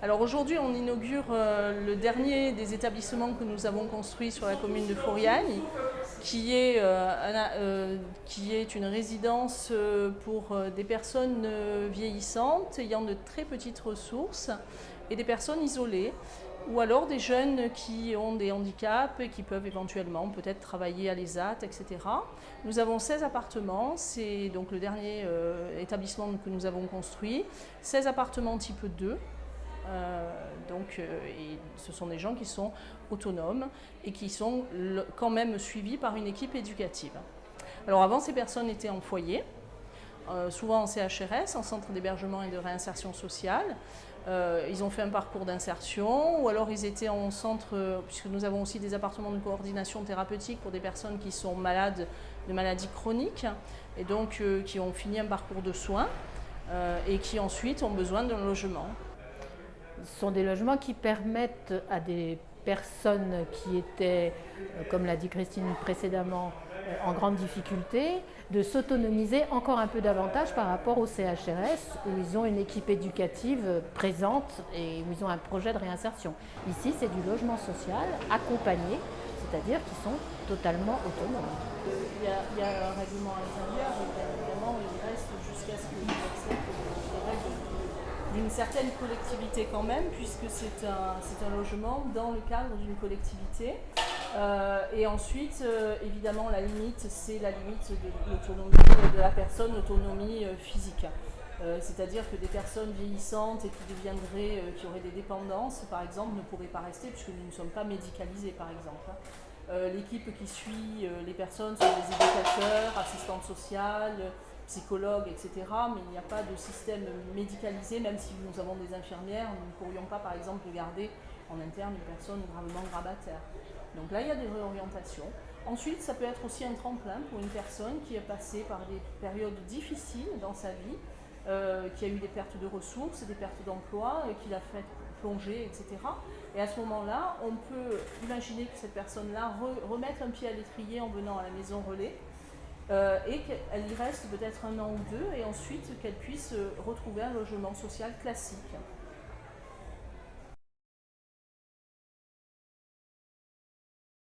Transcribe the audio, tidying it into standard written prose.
Alors aujourd'hui, on inaugure le dernier des établissements que nous avons construit sur la commune de Furiani, qui est une résidence pour des personnes vieillissantes ayant de très petites ressources et des personnes isolées, ou alors des jeunes qui ont des handicaps et qui peuvent éventuellement peut-être travailler à l'ESAT, etc. Nous avons 16 appartements, c'est donc le dernier établissement que nous avons construit, 16 appartements type 2. Et ce sont des gens qui sont autonomes et qui sont quand même suivis par une équipe éducative. Alors avant, ces personnes étaient en foyer, souvent en CHRS, en centre d'hébergement et de réinsertion sociale. Ils ont fait un parcours d'insertion ou alors ils étaient en centre, puisque nous avons aussi des appartements de coordination thérapeutique pour des personnes qui sont malades de maladies chroniques et donc qui ont fini un parcours de soins et qui ensuite ont besoin d'un logement. Ce sont des logements qui permettent à des personnes qui étaient, comme l'a dit Christine précédemment, en grande difficulté, de s'autonomiser encore un peu davantage par rapport au CHRS, où ils ont une équipe éducative présente et où ils ont un projet de réinsertion. Ici, c'est du logement social accompagné, c'est-à-dire qu'ils sont totalement autonomes. Il y a un règlement intérieur, et bien évidemment, il reste jusqu'à ce qu'ils acceptent les règles d'une certaine collectivité quand même, puisque c'est un logement dans le cadre d'une collectivité. Et ensuite, évidemment, la limite, c'est la limite de l'autonomie de la personne, l'autonomie physique. C'est-à-dire que des personnes vieillissantes et qui auraient des dépendances, par exemple, ne pourraient pas rester puisque nous ne sommes pas médicalisés, par exemple. L'équipe qui suit les personnes sont des éducateurs, assistantes sociales, psychologues, etc. Mais il n'y a pas de système médicalisé, même si nous avons des infirmières, nous ne pourrions pas, par exemple, garder en interne une personne gravement grabataire. Donc là, il y a des réorientations. Ensuite, ça peut être aussi un tremplin pour une personne qui est passée par des périodes difficiles dans sa vie, qui a eu des pertes de ressources, des pertes d'emploi, qui l'a fait plonger, etc. Et à ce moment-là, on peut imaginer que cette personne-là remette un pied à l'étrier en venant à la maison relais, et qu'elle y reste peut-être un an ou deux, et ensuite qu'elle puisse retrouver un logement social classique.